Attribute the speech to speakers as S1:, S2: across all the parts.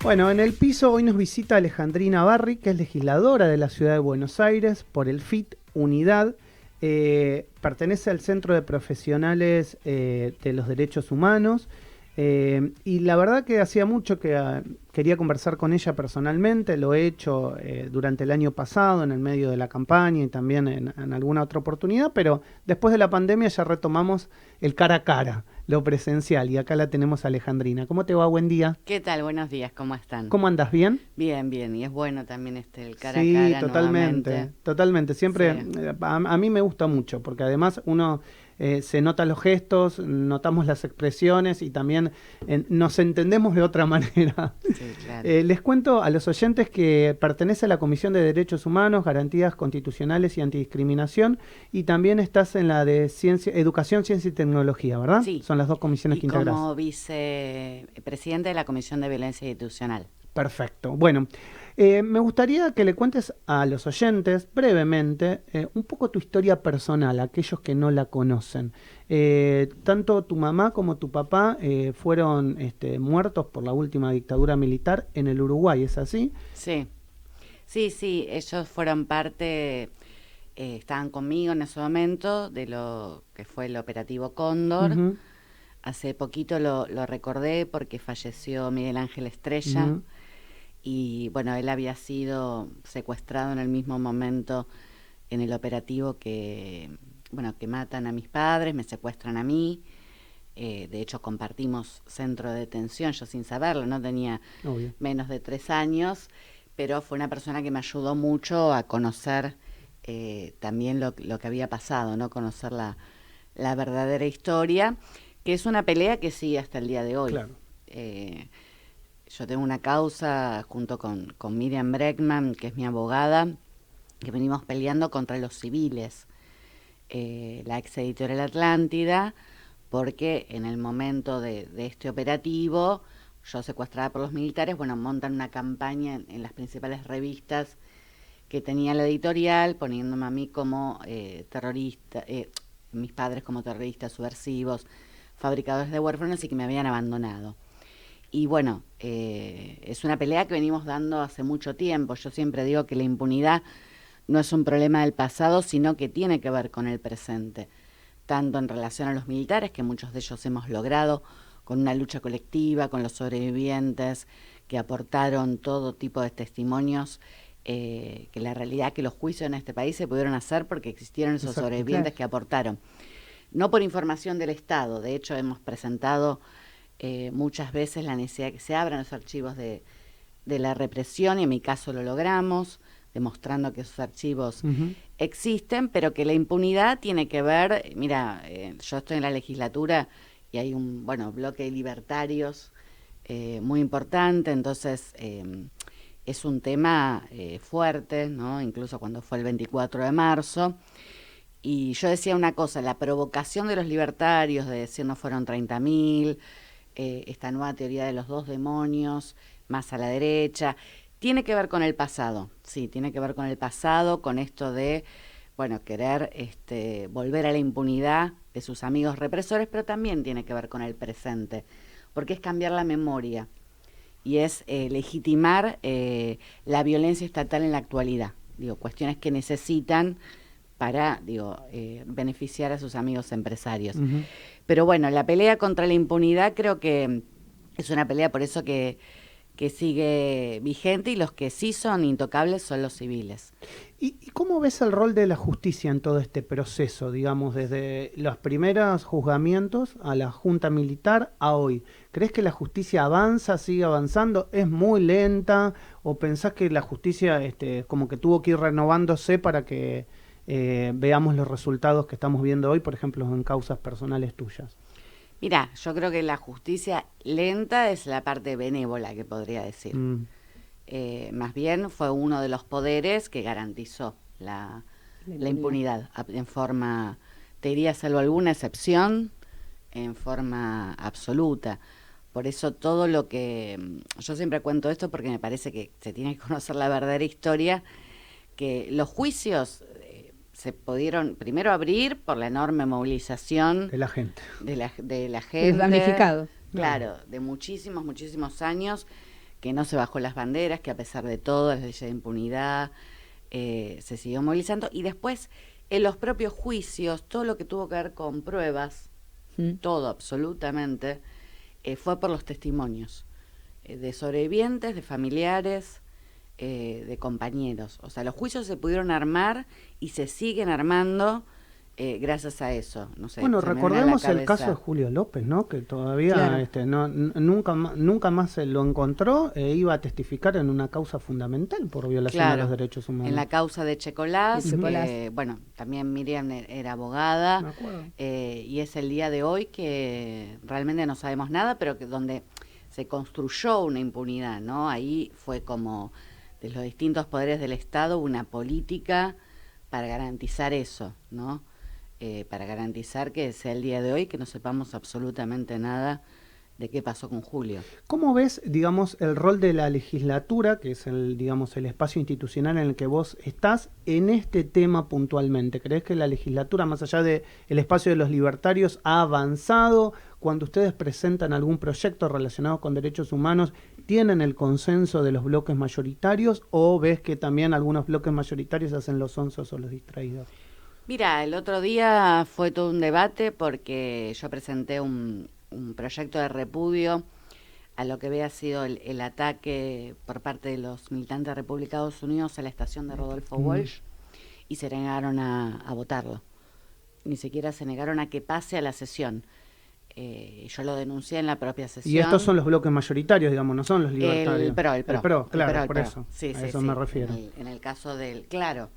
S1: Bueno, en el piso hoy nos visita Alejandrina Barri, que es legisladora de la Ciudad de Buenos Aires por el FIT Unidad. Pertenece al Centro de Profesionales de los Derechos Humanos. Y la verdad que hacía mucho que quería conversar con ella personalmente. Lo he hecho durante el año pasado, en el medio de la campaña y también en alguna otra oportunidad, pero después de la pandemia ya retomamos el cara a cara, lo presencial, y acá la tenemos a Alejandrina. ¿Cómo te va? Buen día.
S2: ¿Qué tal? Buenos días, ¿cómo están?
S1: ¿Cómo andas? ¿Bien?
S2: Bien, bien, y es bueno también el cara a
S1: Sí,
S2: cara
S1: totalmente,
S2: nuevamente.
S1: totalmente. Siempre,
S2: Sí,
S1: a mí me gusta mucho, porque además uno se nota los gestos, notamos las expresiones y también nos entendemos de otra manera.
S2: sí, claro.
S1: Les cuento a los oyentes que pertenece a la Comisión de Derechos Humanos, Garantías Constitucionales y Antidiscriminación, y también estás en la de Educación, Ciencia y Tecnología, ¿verdad?
S2: Sí,
S1: Son las dos comisiones
S2: y
S1: que integrás.
S2: como vicepresidente de la Comisión de Violencia Institucional.
S1: Perfecto. Bueno, me gustaría que le cuentes a los oyentes brevemente un poco tu historia personal, aquellos que no la conocen. Tanto tu mamá como tu papá fueron muertos por la última dictadura militar en el Uruguay, ¿es así?
S2: Sí, sí, sí, ellos fueron parte, estaban conmigo en ese momento de lo que fue el operativo Cóndor.
S1: Ujú,
S2: Hace poquito lo recordé porque falleció Miguel Ángel Estrella.
S1: ujú,
S2: Y bueno, él había sido secuestrado en el mismo momento en el operativo bueno, que matan a mis padres, me secuestran a mí. De hecho, compartimos centro de detención, yo sin saberlo, no tenía
S1: obvio.
S2: menos de 3 años, pero fue una persona que me ayudó mucho a conocer también lo que había pasado, ¿no? Conocer la verdadera historia, que es una pelea que sigue hasta el día de hoy.
S1: Claro.
S2: Eh, yo tengo una causa junto con Miriam Breckman, que es mi abogada, que venimos peleando contra los civiles, la ex editorial Atlántida, porque en el momento de este operativo, yo secuestrada por los militares, bueno, montan una campaña en las principales revistas que tenía la editorial, poniéndome a mí como terrorista, mis padres como terroristas subversivos, fabricadores de huérfanos y que me habían abandonado. Y bueno, es una pelea que venimos dando hace mucho tiempo. Yo siempre digo que la impunidad no es un problema del pasado, sino que tiene que ver con el presente, tanto en relación a los militares, que muchos de ellos hemos logrado con una lucha colectiva, con los sobrevivientes, que aportaron todo tipo de testimonios, que la realidad que los juicios en este país se pudieron hacer porque existieron esos
S1: Exacto.
S2: sobrevivientes que aportaron. No por información del Estado, de hecho hemos presentado muchas veces la necesidad de que se abran los archivos de la represión, y en mi caso lo logramos, demostrando que esos archivos
S1: Ujú,
S2: existen, pero que la impunidad tiene que ver, mira, yo estoy en la legislatura y hay un, bueno, bloque de libertarios muy importante, entonces es un tema fuerte, ¿no? Incluso cuando fue el 24 de marzo. Y yo decía una cosa, la provocación de los libertarios de decir no fueron 30.000, esta nueva teoría de los dos demonios, más a la derecha, tiene que ver con el pasado, sí, tiene que ver con el pasado, con esto de, bueno, querer volver a la impunidad de sus amigos represores, pero también tiene que ver con el presente, porque es cambiar la memoria y es legitimar la violencia estatal en la actualidad, digo, cuestiones que necesitan para, digo, beneficiar a sus amigos empresarios.
S1: ujú.
S2: Pero bueno, la pelea contra la impunidad creo que es una pelea por eso que sigue vigente, y los que sí son intocables son los civiles.
S1: ¿Y cómo ves el rol de la justicia en todo este proceso, digamos, desde los primeros juzgamientos a la junta militar a hoy? ¿Crees que la justicia avanza, sigue avanzando, es muy lenta, o pensás que la justicia como que tuvo que ir renovándose para que veamos los resultados que estamos viendo hoy, por ejemplo, en causas personales tuyas?
S2: Mira, yo creo que la justicia lenta es la parte benévola que podría decir.
S1: Mm,
S2: Más bien fue uno de los poderes que garantizó la impunidad en forma, te diría, salvo alguna excepción, en forma absoluta. Por eso todo lo que, yo siempre cuento esto porque me parece que se tiene que conocer la verdadera historia, que los juicios se pudieron primero abrir por la enorme movilización
S1: de la gente.
S2: de la
S3: De los
S2: gente,
S3: damnificados.
S1: Claro.
S2: claro, de muchísimos, muchísimos años, que no se bajó las banderas, que a pesar de todo, las leyes de impunidad, se siguió movilizando. Y después, en los propios juicios, todo lo que tuvo que ver con pruebas, todo absolutamente, fue por los testimonios de sobrevivientes, de familiares, de compañeros. O sea, los juicios se pudieron armar y se siguen armando gracias a eso. No sé,
S1: bueno, recordemos el caso de Julio López, ¿no? Que todavía claro. Nunca más se lo encontró e iba a testificar en una causa fundamental por violación
S2: claro,
S1: de los derechos humanos.
S2: En la causa de Checolás, bueno, también Miriam era abogada, y es el día de hoy que realmente no sabemos nada, pero que donde se construyó una impunidad, ¿no? Ahí fue como de los distintos poderes del Estado una política para garantizar eso, ¿no? Para garantizar que sea el día de hoy que no sepamos absolutamente nada de qué pasó con Julio.
S1: ¿Cómo ves, digamos, el rol de la legislatura, que es el espacio institucional en el que vos estás, en este tema puntualmente? ¿Crees que la legislatura, más allá del espacio de los libertarios, ha avanzado? Cuando ustedes presentan algún proyecto relacionado con derechos humanos, ¿tienen el consenso de los bloques mayoritarios o ves que también algunos bloques mayoritarios hacen los sonsos o los distraídos?
S2: Mira, el otro día fue todo un debate porque yo presenté un proyecto de repudio a lo que había sido el ataque por parte de los militantes de República de Estados Unidos a la estación de Rodolfo Walsh, y se negaron a votarlo. Ni siquiera se negaron a que pase a la sesión. Yo lo denuncié en la propia sesión.
S1: Y estos son los bloques mayoritarios, digamos, no son los libertarios.
S2: El PRO,
S1: claro, por eso.
S2: Sí,
S1: a eso me refiero.
S2: En el caso del, claro,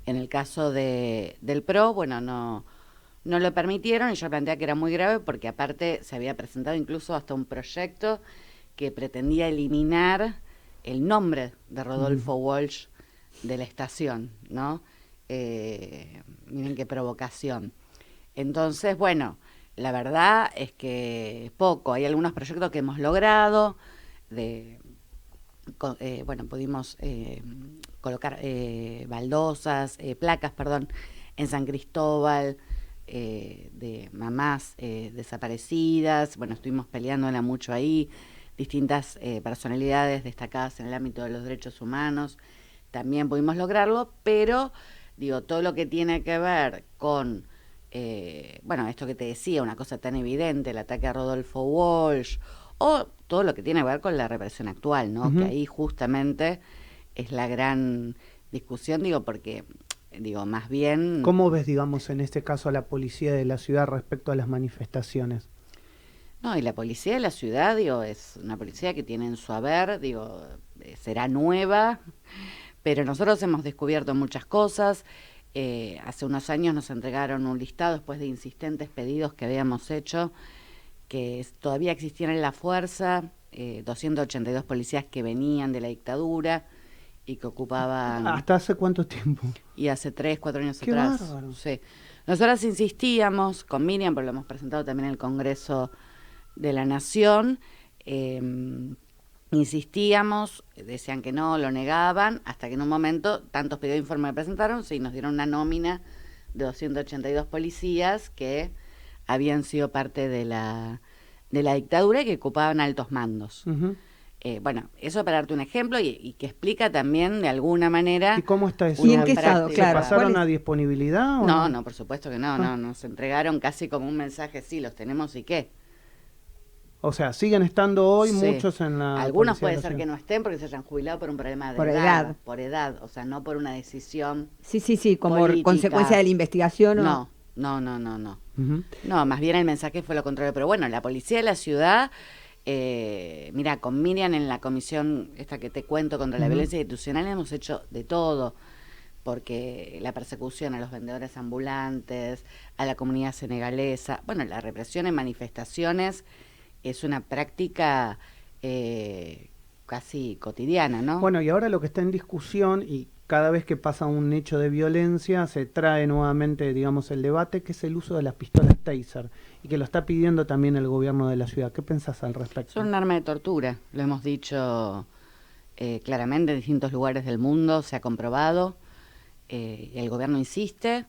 S2: en el caso del PRO, bueno, no lo permitieron, y yo planteé que era muy grave porque aparte se había presentado incluso hasta un proyecto que pretendía eliminar el nombre de Rodolfo Walsh de la estación, ¿no? Miren qué provocación. Entonces, bueno, la verdad es que poco. Hay algunos proyectos que hemos logrado, pudimos colocar baldosas, placas, en San Cristóbal, de mamás desaparecidas. Bueno, estuvimos peleándola mucho ahí, distintas personalidades destacadas en el ámbito de los derechos humanos, también pudimos lograrlo, pero digo, todo lo que tiene que ver con esto que te decía, una cosa tan evidente, el ataque a Rodolfo Walsh, o todo lo que tiene que ver con la represión actual, ¿no? Que ahí justamente es la gran discusión, porque más bien...
S1: ¿Cómo ves, digamos, en este caso a la policía de la ciudad respecto a las manifestaciones?
S2: No, y la policía de la ciudad, es una policía que tiene en su haber, será nueva, pero nosotros hemos descubierto muchas cosas. Hace unos años nos entregaron un listado después de insistentes pedidos que habíamos hecho, que todavía existían en la fuerza, 282 policías que venían de la dictadura y que ocupaban...
S1: ¿Hasta hace cuánto tiempo?
S2: Y hace 3, 4 años
S1: ¡Qué
S2: atrás.
S1: bárbaro!
S2: Sí. Nosotras insistíamos con Miriam, porque lo hemos presentado también en el Congreso de la Nación, insistíamos, decían que no, lo negaban, hasta que en un momento tantos pedidos de informe que presentaron, sí, nos dieron una nómina de 282 policías que habían sido parte de la dictadura y que ocupaban altos mandos. Eso para darte un ejemplo y que explica también de alguna manera...
S1: ¿Y cómo está eso?
S3: ¿Y en qué estado?
S1: Claro. ¿Se pasaron a disponibilidad? ¿O
S2: no, por supuesto que no, nos entregaron casi como un mensaje, sí, los tenemos y qué.
S1: O sea, siguen estando hoy muchos en la...
S2: Algunos puede ser que no estén porque se hayan jubilado por un problema de edad. Por edad, o sea, no por una decisión
S3: como
S2: política.
S3: Consecuencia de la investigación.
S2: No. No, más bien el mensaje fue lo contrario. Pero bueno, la policía de la ciudad, mira, con Miriam en la comisión esta que te cuento contra la violencia institucional hemos hecho de todo, porque la persecución a los vendedores ambulantes, a la comunidad senegalesa, la represión en manifestaciones es una práctica casi cotidiana, ¿no?
S1: Bueno, y ahora lo que está en discusión, y cada vez que pasa un hecho de violencia, se trae nuevamente, digamos, el debate, que es el uso de las pistolas Taser, y que lo está pidiendo también el gobierno de la ciudad. ¿Qué pensás al respecto?
S2: Son un arma de tortura, lo hemos dicho claramente en distintos lugares del mundo, se ha comprobado, el gobierno insiste,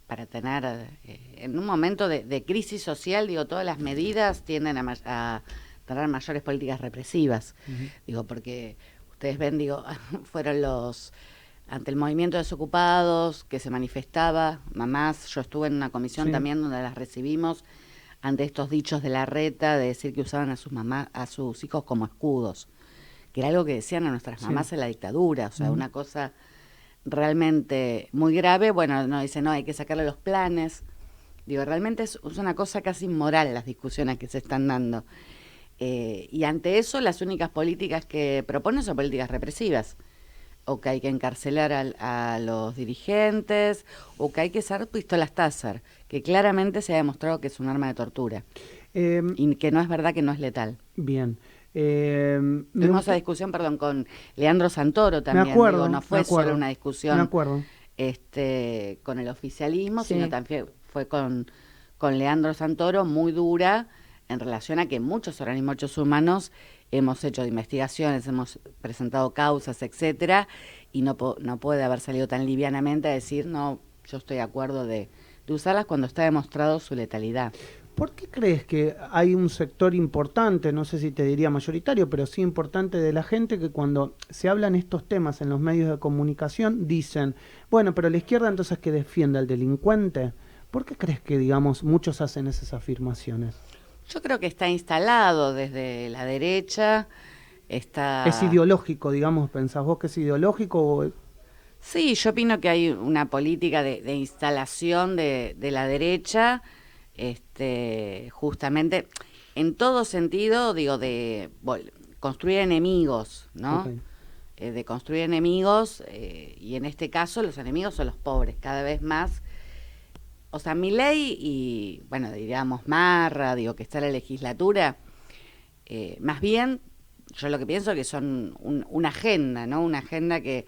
S2: para tener, en un momento de crisis social, todas las medidas tienden a tener mayores políticas represivas. Digo, porque ustedes ven, digo, fueron ante el movimiento de desocupados que se manifestaba, mamás, yo estuve en una comisión también donde las recibimos ante estos dichos de Larreta de decir que usaban a sus hijos como escudos, que era algo que decían a nuestras mamás en la dictadura, o sea, una cosa realmente muy grave. Bueno, no dice, no, hay que sacarle los planes. Digo, realmente es una cosa casi inmoral las discusiones que se están dando. Y ante eso, las únicas políticas que proponen son políticas represivas. O que hay que encarcelar a los dirigentes, o que hay que usar pistolas Taser, que claramente se ha demostrado que es un arma de tortura. Y que no es verdad que no es letal.
S1: Bien.
S2: Tuvimos esa discusión, perdón, con Leandro Santoro también.
S1: Me acuerdo,
S2: no fue solo una discusión con el oficialismo, sino también fue con Leandro Santoro, muy dura en relación a que muchos organismos de derechos humanos hemos hecho investigaciones, hemos presentado causas, etcétera, y no puede haber salido tan livianamente a decir, no, yo estoy de acuerdo de usarlas cuando está demostrado su letalidad.
S1: ¿Por qué crees que hay un sector importante, no sé si te diría mayoritario, pero sí importante de la gente que cuando se hablan estos temas en los medios de comunicación dicen, bueno, pero la izquierda entonces que defiende al delincuente? ¿Por qué crees que, digamos, muchos hacen esas afirmaciones?
S2: Yo creo que está instalado desde la derecha,
S1: ¿Es ideológico, digamos? ¿Pensás vos que es ideológico?
S2: Sí, yo opino que hay una política de instalación de la derecha, justamente en todo sentido, digo, de construir enemigos, ¿no? De construir enemigos, y en este caso los enemigos son los pobres, cada vez más. O sea, Milei y, bueno, diríamos Marra, digo, que está en la legislatura, más bien, yo lo que pienso que son una agenda, ¿no? Una agenda que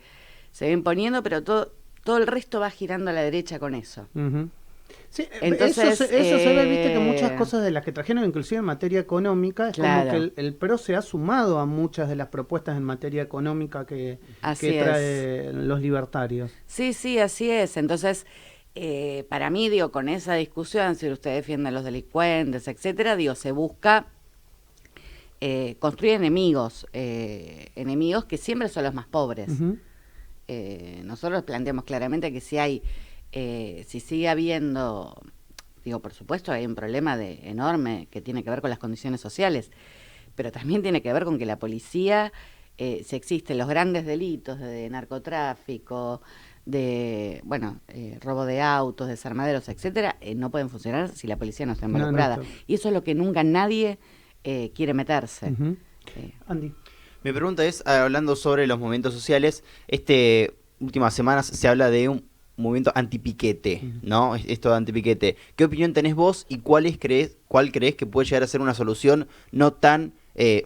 S2: se va imponiendo, pero todo el resto va girando a la derecha con eso.
S1: Sí,
S2: entonces,
S1: eso se ve, viste, que muchas cosas de las que trajeron, inclusive en materia económica, es como que el PRO se ha sumado a muchas de las propuestas en materia económica que traen los libertarios.
S2: Sí, sí, así es. Entonces, para mí, digo, con esa discusión, si usted defiende a los delincuentes, etcétera, digo, se busca construir enemigos que siempre son los más pobres. Nosotros planteamos claramente que si sigue habiendo, digo, por supuesto hay un problema enorme que tiene que ver con las condiciones sociales, pero también tiene que ver con que la policía, si existen los grandes delitos de narcotráfico, de, robo de autos, desarmaderos, etcétera, no pueden funcionar si la policía no está involucrada. Y eso es lo que nunca nadie quiere meterse.
S1: Andy.
S4: Mi pregunta es, hablando sobre los movimientos sociales, últimas semanas se habla de un movimiento antipiquete, ¿no? Esto de antipiquete. ¿Qué opinión tenés vos y cuál crees que puede llegar a ser una solución no tan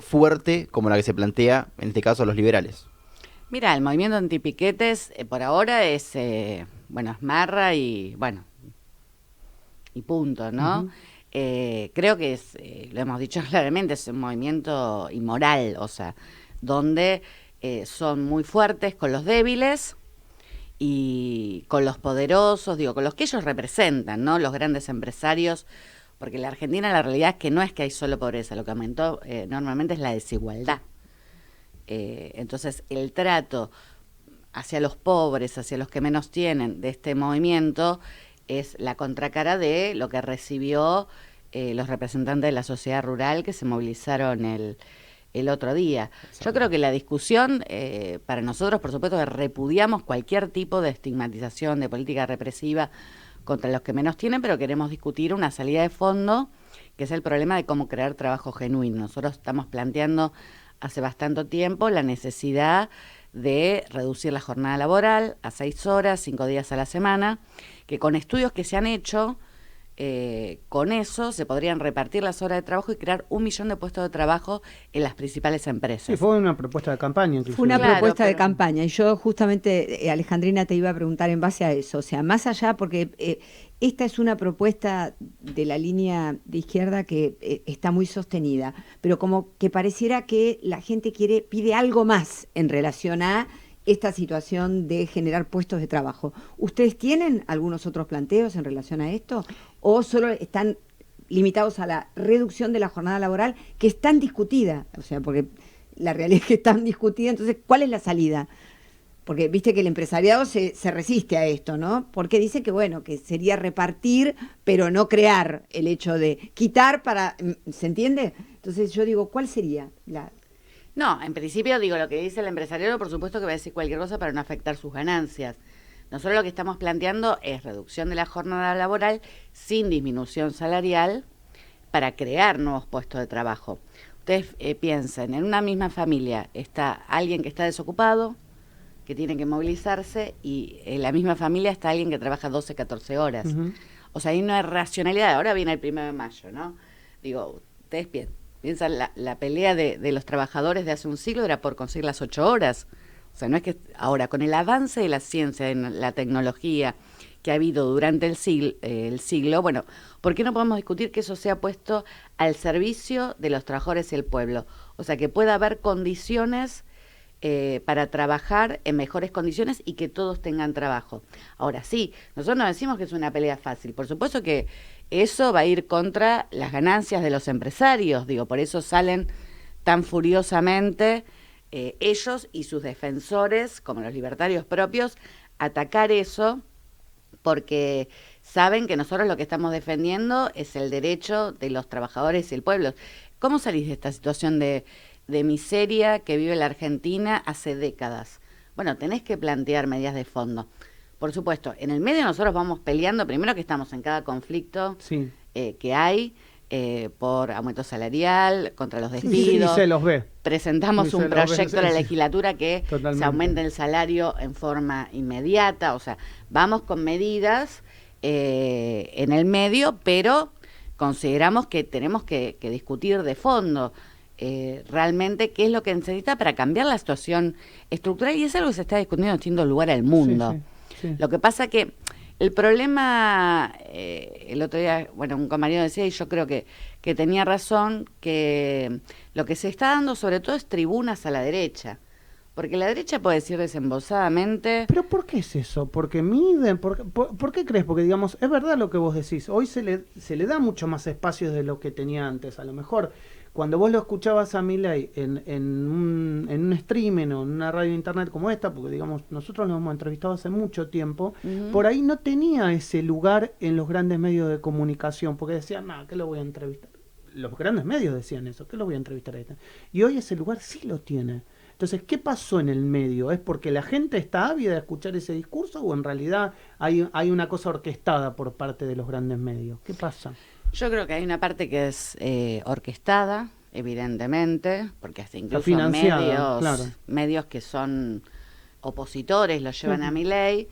S4: fuerte como la que se plantea, en este caso, a los liberales?
S2: Mira, el movimiento antipiquetes por ahora es, es Marra y punto, ¿no? Creo que lo hemos dicho claramente, es un movimiento inmoral, o sea, donde son muy fuertes con los débiles y con los poderosos, digo, con los que ellos representan, ¿no? Los grandes empresarios, porque en la Argentina la realidad es que no es que hay solo pobreza, lo que aumentó normalmente es la desigualdad. Entonces, el trato hacia los pobres, hacia los que menos tienen de este movimiento, es la contracara de lo que recibió los representantes de la sociedad rural que se movilizaron el otro día. Yo creo que la discusión, para nosotros, por supuesto, que repudiamos cualquier tipo de estigmatización, de política represiva contra los que menos tienen, pero queremos discutir una salida de fondo, que es el problema de cómo crear trabajo genuino. Nosotros estamos planteando hace bastante tiempo la necesidad de reducir la jornada laboral a 6 horas, 5 días a la semana, que con estudios que se han hecho, con eso se podrían repartir las horas de trabajo y crear 1 millón de puestos de trabajo en las principales empresas.
S1: Sí, fue una propuesta de campaña incluso.
S3: Fue una propuesta de campaña, y yo justamente, Alejandrina, te iba a preguntar en base a eso, o sea, más allá, porque esta es una propuesta de la línea de izquierda que está muy sostenida, pero como que pareciera que la gente pide algo más en relación a esta situación de generar puestos de trabajo. ¿Ustedes tienen algunos otros planteos en relación a esto? ¿O solo están limitados a la reducción de la jornada laboral, que es tan discutida, o sea, porque la realidad es que es tan discutida, entonces, ¿cuál es la salida? Porque viste que el empresariado se resiste a esto, ¿no? Porque dice que, bueno, que sería repartir, pero no crear, el hecho de quitar para, ¿se entiende? Entonces yo digo, ¿cuál sería la...?
S2: No, en principio digo, lo que dice el empresariado, por supuesto que va a decir cualquier cosa para no afectar sus ganancias. Nosotros lo que estamos planteando es reducción de la jornada laboral sin disminución salarial para crear nuevos puestos de trabajo. Ustedes piensen, en una misma familia está alguien que está desocupado, que tiene que movilizarse, y en la misma familia está alguien que trabaja 12, 14 horas.
S1: Ujú.
S2: O sea, ahí no hay racionalidad. Ahora viene el 1 de mayo, ¿no? Digo, ustedes piensan, la pelea de los trabajadores de hace un siglo era por conseguir las 8 horas. O sea, no es que ahora, con el avance de la ciencia, de la tecnología que ha habido durante el siglo, bueno, ¿por qué no podemos discutir que eso sea puesto al servicio de los trabajadores y el pueblo? O sea, que pueda haber condiciones para trabajar en mejores condiciones y que todos tengan trabajo. Ahora sí, nosotros no decimos que es una pelea fácil, por supuesto que eso va a ir contra las ganancias de los empresarios, digo, por eso salen tan furiosamente ellos y sus defensores, como los libertarios propios, a atacar eso, porque saben que nosotros lo que estamos defendiendo es el derecho de los trabajadores y el pueblo. ¿Cómo salís de esta situación de miseria que vive la Argentina hace décadas? Bueno, tenés que plantear medidas de fondo. Por supuesto, en el medio nosotros vamos peleando, primero que estamos en cada conflicto
S1: Sí.
S2: que hay, por aumento salarial, contra los
S1: Y
S2: despidos.
S1: se los ve.
S2: Presentamos
S1: Y se
S2: un
S1: los ve,
S2: proyecto a la
S1: sí.
S2: legislatura que
S1: Totalmente.
S2: se aumente el salario en forma inmediata. O sea, vamos con medidas en el medio, pero consideramos que tenemos que discutir de fondo realmente qué es lo que necesita para cambiar la situación estructural, y es algo que se está discutiendo en distintos lugares del mundo.
S1: Sí, sí, sí.
S2: Lo que pasa que el problema, el otro día, bueno, un compañero decía, y yo creo que tenía razón, que lo que se está dando sobre todo es tribunas a la derecha. Porque la derecha puede decir desembosadamente...
S1: ¿Pero por qué es eso? ¿Porque miden? ¿Por qué crees? Porque, digamos, es verdad lo que vos decís. Hoy se le da mucho más espacio de lo que tenía antes. A lo mejor, cuando vos lo escuchabas a Milei en un streaming o en una radio de internet como esta, porque, digamos, nosotros lo hemos entrevistado hace mucho tiempo, por ahí no tenía ese lugar en los grandes medios de comunicación, porque decían, ¿qué lo voy a entrevistar? Los grandes medios decían eso, ¿qué lo voy a entrevistar a esta? Y hoy ese lugar sí lo tiene. Entonces, ¿qué pasó en el medio? ¿Es porque la gente está ávida de escuchar ese discurso o en realidad hay una cosa orquestada por parte de los grandes medios? ¿Qué pasa?
S2: Yo creo que hay una parte que es orquestada, evidentemente, porque hasta incluso
S1: financiada, claro.
S2: medios que son opositores lo llevan a Milei.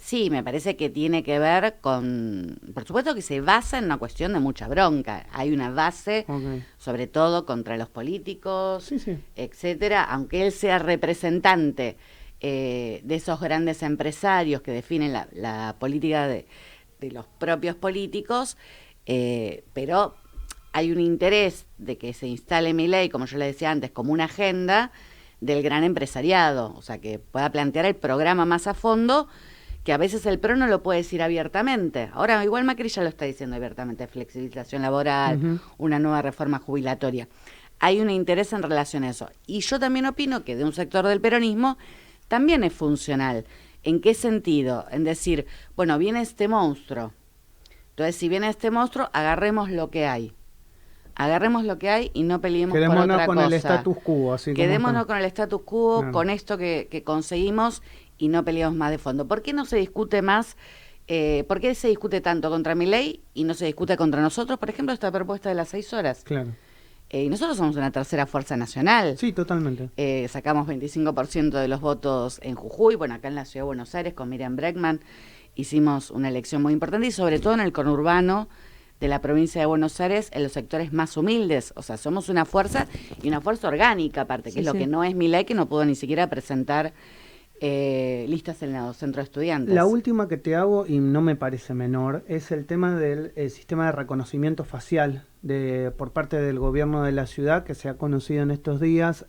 S2: Sí, me parece que tiene que ver con... Por supuesto que se basa en una cuestión de mucha bronca. Hay una base, sobre todo contra los políticos, etcétera. Aunque él sea representante de esos grandes empresarios que definen la política de los propios políticos, pero hay un interés de que se instale Milei, como yo le decía antes, como una agenda del gran empresariado, o sea, que pueda plantear el programa más a fondo, que a veces el PRO no lo puede decir abiertamente. Ahora, igual Macri ya lo está diciendo abiertamente, flexibilización laboral, una nueva reforma jubilatoria. Hay un interés en relación a eso. Y yo también opino que de un sector del peronismo también es funcional. ¿En qué sentido? En decir, bueno, viene este monstruo. Entonces, si viene este monstruo, agarremos lo que hay. Agarremos lo que hay y no peleemos por otra
S1: con
S2: cosa.
S1: El status quo. Así
S2: Quedémonos
S1: como
S2: con el status quo,
S1: claro.
S2: Con esto que conseguimos y no peleemos más de fondo. ¿Por qué no se discute más? ¿Por qué se discute tanto contra Milei y no se discute contra nosotros? Por ejemplo, esta propuesta de las 6 horas.
S1: Claro.
S2: Y nosotros somos una tercera fuerza nacional.
S1: Sí, totalmente.
S2: Sacamos 25% de los votos en Jujuy. Bueno, acá en la Ciudad de Buenos Aires con Miriam Bregman hicimos una elección muy importante y sobre todo en el conurbano de la provincia de Buenos Aires, en los sectores más humildes. O sea, somos una fuerza y una fuerza orgánica aparte, que es lo que no es Milei, que no pudo ni siquiera presentar listas en los centros de estudiantes.
S1: La última que te hago, y no me parece menor, es el tema del sistema de reconocimiento facial por parte del gobierno de la ciudad, que se ha conocido en estos días.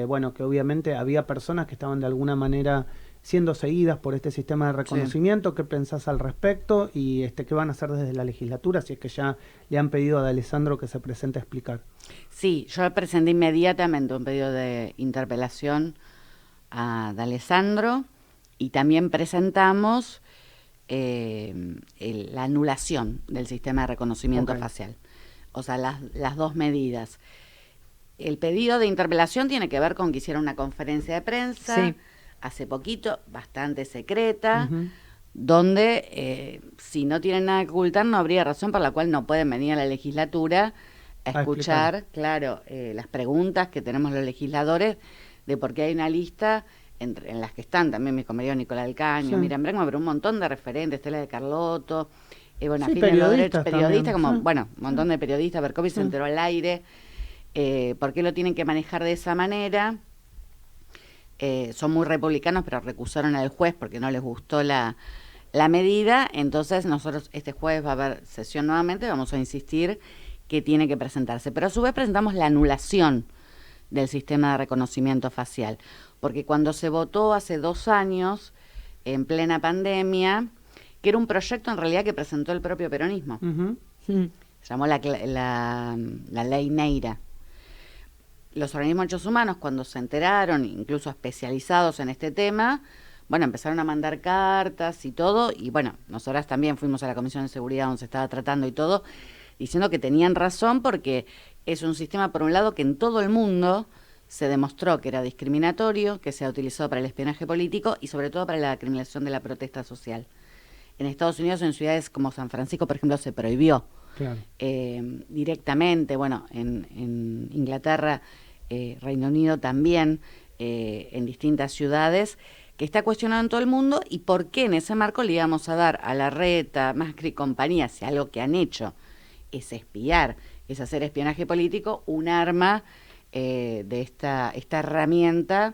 S1: Bueno, que obviamente había personas que estaban de alguna manera siendo seguidas por este sistema de reconocimiento. ¿Qué pensás al respecto? Y qué van a hacer desde la legislatura, si es que ya le han pedido a D'Alessandro que se presente a explicar.
S2: Sí, yo presenté inmediatamente un pedido de interpelación a D'Alessandro y también presentamos la anulación del sistema de reconocimiento facial. O sea, las dos medidas. El pedido de interpelación tiene que ver con que hicieron una conferencia de prensa hace poquito, bastante secreta, donde si no tienen nada que ocultar no habría razón por la cual no pueden venir a la legislatura a escuchar, claro, las preguntas que tenemos los legisladores de por qué hay una lista en las que están también mis compañeros Nicolás del Caño, Miriam Bregman, pero un montón de referentes, Estela de Carlotto, periodistas, como, un montón de periodistas. Bercovi se enteró al aire. ¿Por qué lo tienen que manejar de esa manera? Son muy republicanos, pero recusaron al juez porque no les gustó la medida. Entonces nosotros este jueves va a haber sesión nuevamente, vamos a insistir que tiene que presentarse. Pero a su vez presentamos la anulación del sistema de reconocimiento facial, porque cuando se votó hace 2 años, en plena pandemia, que era un proyecto en realidad que presentó el propio peronismo, se llamó la ley Neira. Los organismos de derechos humanos, cuando se enteraron, incluso especializados en este tema, empezaron a mandar cartas y todo, y nosotras también fuimos a la Comisión de Seguridad donde se estaba tratando y todo, diciendo que tenían razón porque es un sistema, por un lado, que en todo el mundo se demostró que era discriminatorio, que se ha utilizado para el espionaje político y sobre todo para la criminalización de la protesta social. En Estados Unidos, en ciudades como San Francisco, por ejemplo, se prohibió directamente. En Inglaterra, Reino Unido también, en distintas ciudades, que está cuestionado en todo el mundo. ¿Y por qué en ese marco le íbamos a dar a Larreta, Macri y compañía, si algo que han hecho es espiar, es hacer espionaje político, un arma de esta herramienta,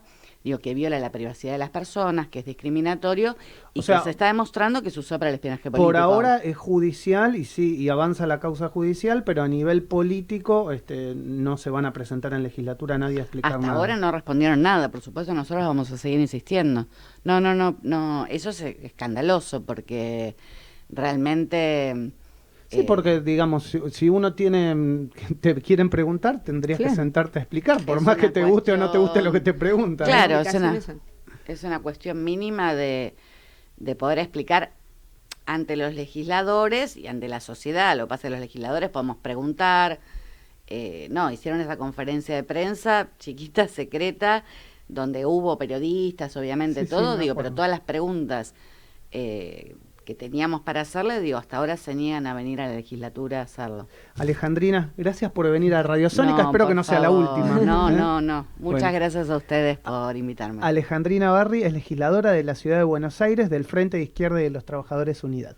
S2: que viola la privacidad de las personas, que es discriminatorio y que se está demostrando que se usó para el espionaje político?
S1: Por ahora es judicial y avanza la causa judicial, pero a nivel político no se van a presentar en legislatura nadie a explicar nada.
S2: Hasta ahora no respondieron nada, por supuesto nosotros vamos a seguir insistiendo. No, eso es escandaloso porque realmente...
S1: Sí, porque digamos, si uno te quieren preguntar, tendrías que sentarte a explicar, por más que te guste o no te guste lo que te preguntan.
S2: Claro, es una cuestión mínima de poder explicar ante los legisladores y ante la sociedad. Lo que pasa es que los legisladores podemos preguntar. Hicieron esa conferencia de prensa chiquita, secreta, donde hubo periodistas, obviamente, pero todas las preguntas que teníamos para hacerle, hasta ahora se niegan a venir a la legislatura a hacerlo.
S1: Alejandrina, gracias por venir a Radio Sónica, espero que no sea la última.
S2: No. Muchas gracias a ustedes por invitarme.
S1: Alejandrina Barri es legisladora de la Ciudad de Buenos Aires del Frente de Izquierda y de los Trabajadores Unidad.